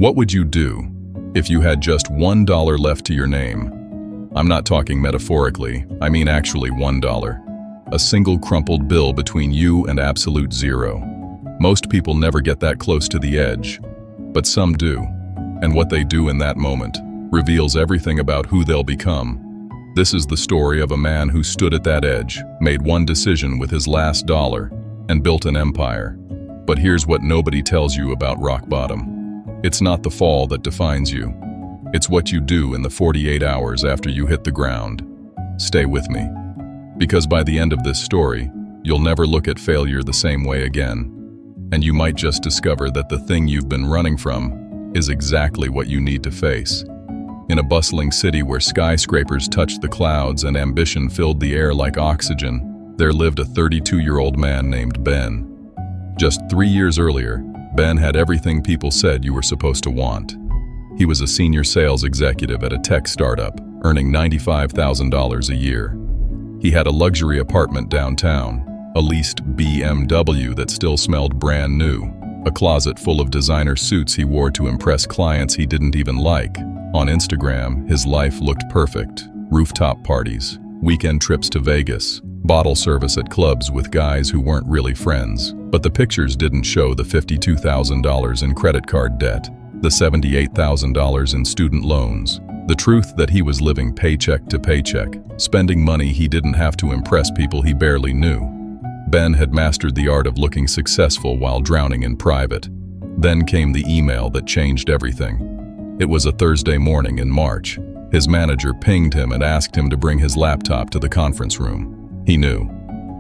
What would you do if you had just $1 left to your name? I'm not talking metaphorically, I mean actually $1. A single crumpled bill between you and absolute zero. Most people never get that close to the edge, but some do. And what they do in that moment reveals everything about who they'll become. This is the story of a man who stood at that edge, made one decision with his last dollar, and built an empire. But here's what nobody tells you about rock bottom. It's not the fall that defines you. It's what you do in the 48 hours after you hit the ground. Stay with me. Because by the end of this story, you'll never look at failure the same way again. And you might just discover that the thing you've been running from is exactly what you need to face. In a bustling city where skyscrapers touched the clouds and ambition filled the air like oxygen, there lived a 32-year-old man named Ben. Just 3 years earlier, Ben had everything people said you were supposed to want. He was a senior sales executive at a tech startup, earning $95,000 a year. He had a luxury apartment downtown, a leased BMW that still smelled brand new, a closet full of designer suits he wore to impress clients he didn't even like. On Instagram, his life looked perfect. Rooftop parties, weekend trips to Vegas, bottle service at clubs with guys who weren't really friends. But the pictures didn't show the $52,000 in credit card debt, the $78,000 in student loans, the truth that he was living paycheck to paycheck, spending money he didn't have to impress people he barely knew. Ben had mastered the art of looking successful while drowning in private. Then came the email that changed everything. It was a Thursday morning in March. His manager pinged him and asked him to bring his laptop to the conference room. He knew.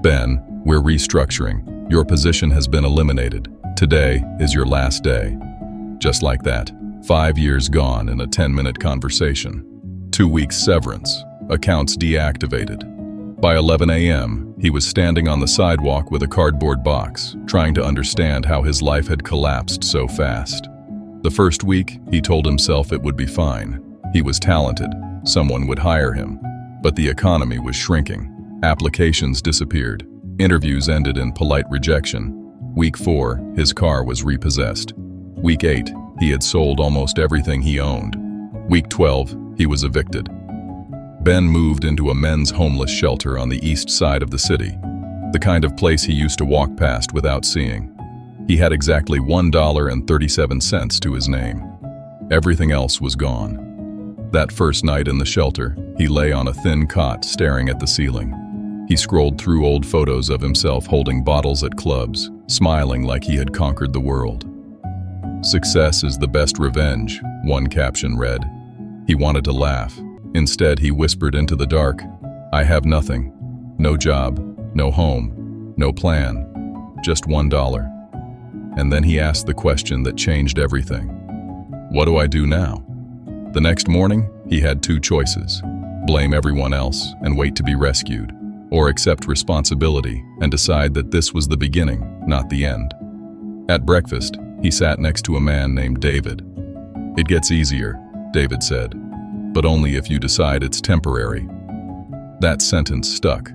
Ben, we're restructuring. Your position has been eliminated. Today is your last day. Just like that, 5 years gone in a 10-minute conversation. 2 weeks severance, accounts deactivated. By 11 a.m., he was standing on the sidewalk with a cardboard box, trying to understand how his life had collapsed so fast. The first week, he told himself it would be fine. He was talented, someone would hire him. But the economy was shrinking. Applications disappeared. Interviews ended in polite rejection. Week 4, his car was repossessed. Week 8, he had sold almost everything he owned. Week 12, he was evicted. Ben moved into a men's homeless shelter on the east side of the city, the kind of place he used to walk past without seeing. He had exactly $1.37 to his name. Everything else was gone. That first night in the shelter, he lay on a thin cot staring at the ceiling. He scrolled through old photos of himself holding bottles at clubs, smiling like he had conquered the world. "Success is the best revenge," one caption read. He wanted to laugh. Instead, he whispered into the dark, "I have nothing. No job, no home, no plan. Just $1. And then he asked the question that changed everything. What do I do now? The next morning, he had 2 choices. Blame everyone else and wait to be rescued, or accept responsibility and decide that this was the beginning, not the end. At breakfast, he sat next to a man named David. "It gets easier," David said, "but only if you decide it's temporary." That sentence stuck.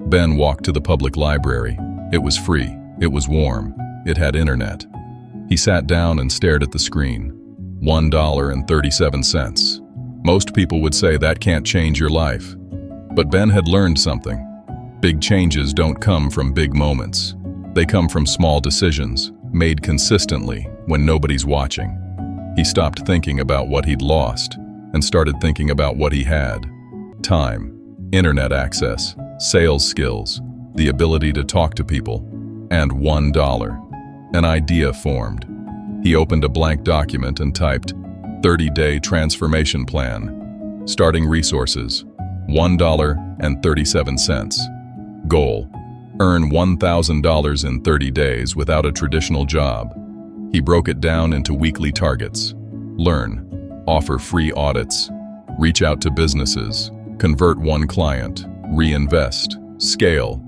Ben walked to the public library. It was free, it was warm, it had internet. He sat down and stared at the screen. $1.37. Most people would say that can't change your life. But Ben had learned something. Big changes don't come from big moments. They come from small decisions, made consistently when nobody's watching. He stopped thinking about what he'd lost and started thinking about what he had. Time, internet access, sales skills, the ability to talk to people, and $1. An idea formed. He opened a blank document and typed, 30-day transformation plan. Starting resources, $1.37. Goal, earn $1,000 in 30 days without a traditional job. He broke it down into weekly targets. Learn, offer free audits, reach out to businesses, convert 1 client, reinvest, scale.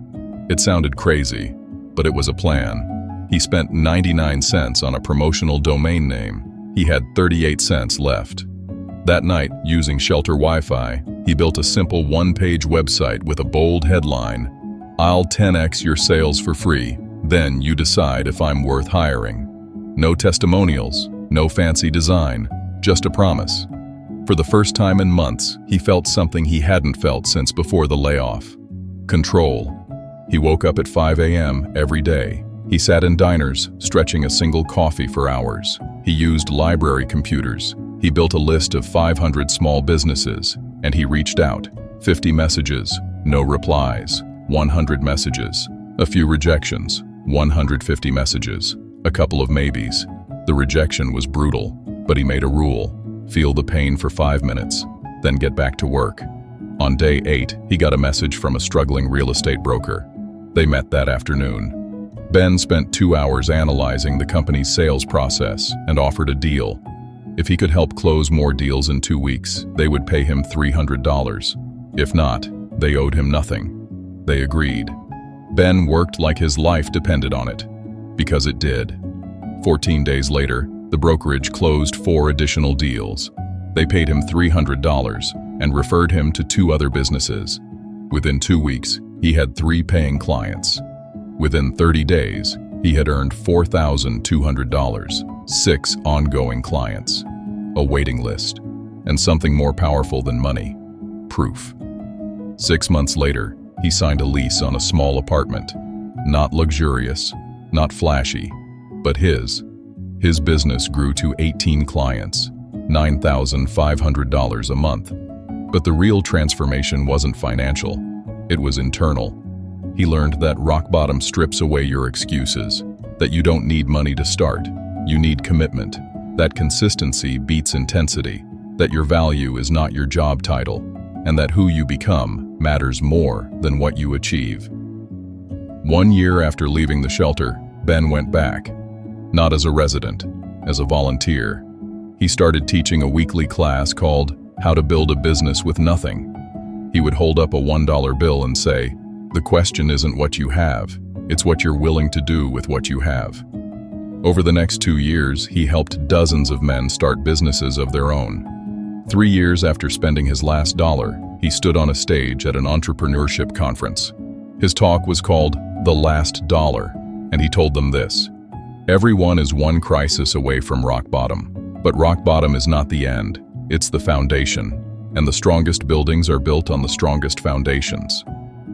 It sounded crazy, but it was a plan. He spent 99 cents on a promotional domain name. He had 38 cents left. That night, using shelter Wi-Fi, he built a simple 1-page website with a bold headline, "I'll 10x your sales for free, then you decide if I'm worth hiring." No testimonials, No fancy design, just a promise. For the first time in months, he felt something he hadn't felt since before the layoff. Control. He woke up at 5 a.m. every day. He sat in diners, stretching a single coffee for hours. He used library computers. He built a list of 500 small businesses, and he reached out. 50 messages, no replies. 100 messages, a few rejections. 150 messages, a couple of maybes. The rejection was brutal, but he made a rule. Feel the pain for 5 minutes, then get back to work. On day 8, he got a message from a struggling real estate broker. They met that afternoon. Ben spent 2 hours analyzing the company's sales process and offered a deal. If he could help close more deals in 2 weeks, they would pay him $300. If not, they owed him nothing. They agreed. Ben worked like his life depended on it, because it did. 14 days later, the brokerage closed 4 additional deals. They paid him $300 and referred him to 2 other businesses. Within 2 weeks, he had 3 paying clients. Within 30 days, he had earned $4,200, 6 ongoing clients, a waiting list, and something more powerful than money, proof. 6 months later, he signed a lease on a small apartment, not luxurious, not flashy, but his. His business grew to 18 clients, $9,500 a month. But the real transformation wasn't financial, it was internal. He learned that rock bottom strips away your excuses, that you don't need money to start, you need commitment, that consistency beats intensity, that your value is not your job title, and that who you become matters more than what you achieve. 1 year after leaving the shelter, Ben went back, not as a resident, as a volunteer. He started teaching a weekly class called How to Build a Business with Nothing. He would hold up a $1 bill and say, "The question isn't what you have, it's what you're willing to do with what you have." Over the next 2 years, he helped dozens of men start businesses of their own. 3 years after spending his last dollar, he stood on a stage at an entrepreneurship conference. His talk was called The Last Dollar, and he told them this: "Everyone is one crisis away from rock bottom, but rock bottom is not the end, it's the foundation, and the strongest buildings are built on the strongest foundations.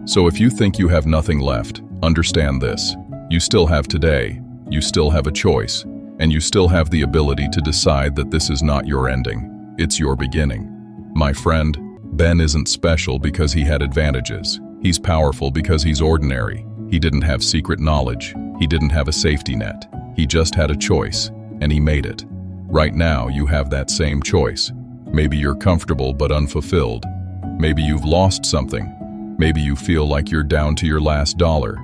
So if you think you have nothing left, understand this: you still have today, you still have a choice, and you still have the ability to decide that this is not your ending, it's your beginning." My friend, Ben isn't special because he had advantages. He's powerful because he's ordinary. He didn't have secret knowledge. He didn't have a safety net. He just had a choice, and he made it. Right now, you have that same choice. Maybe you're comfortable but unfulfilled. Maybe you've lost something. Maybe you feel like you're down to your last dollar.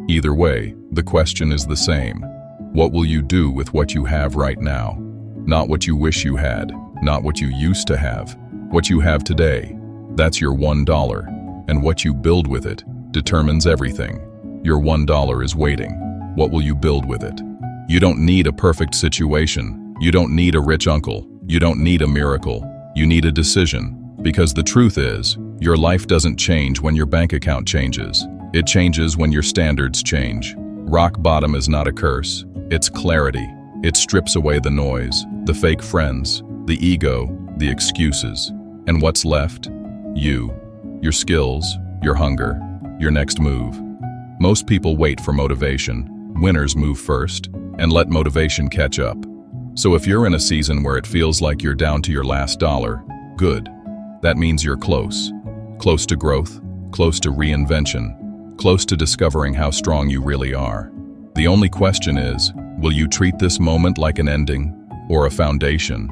Either way, the question is the same. What will you do with what you have right now? Not what you wish you had, not what you used to have. What you have today, that's your $1, and what you build with it determines everything. Your $1 is waiting. What will you build with it? You don't need a perfect situation. You don't need a rich uncle. You don't need a miracle. You need a decision. Because the truth is, your life doesn't change when your bank account changes. It changes when your standards change. Rock bottom is not a curse. It's clarity. It strips away the noise, the fake friends, the ego, the excuses. And what's left? You. Your skills, your hunger, your next move. Most people wait for motivation. Winners move first, and let motivation catch up. So if you're in a season where it feels like you're down to your last dollar, good. That means you're close. Close to growth, close to reinvention, close to discovering how strong you really are. The only question is, will you treat this moment like an ending or a foundation?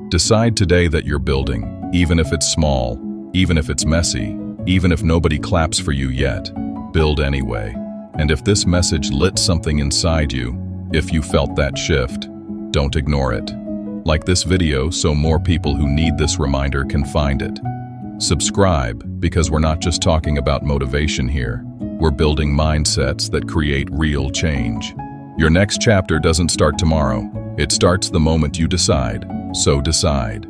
Decide today that you're building, even if it's small, even if it's messy, even if nobody claps for you yet. Build anyway. And if this message lit something inside you, if you felt that shift, don't ignore it. Like this video so more people who need this reminder can find it. Subscribe, because we're not just talking about motivation here. We're building mindsets that create real change. Your next chapter doesn't start tomorrow. It starts the moment you decide. So decide.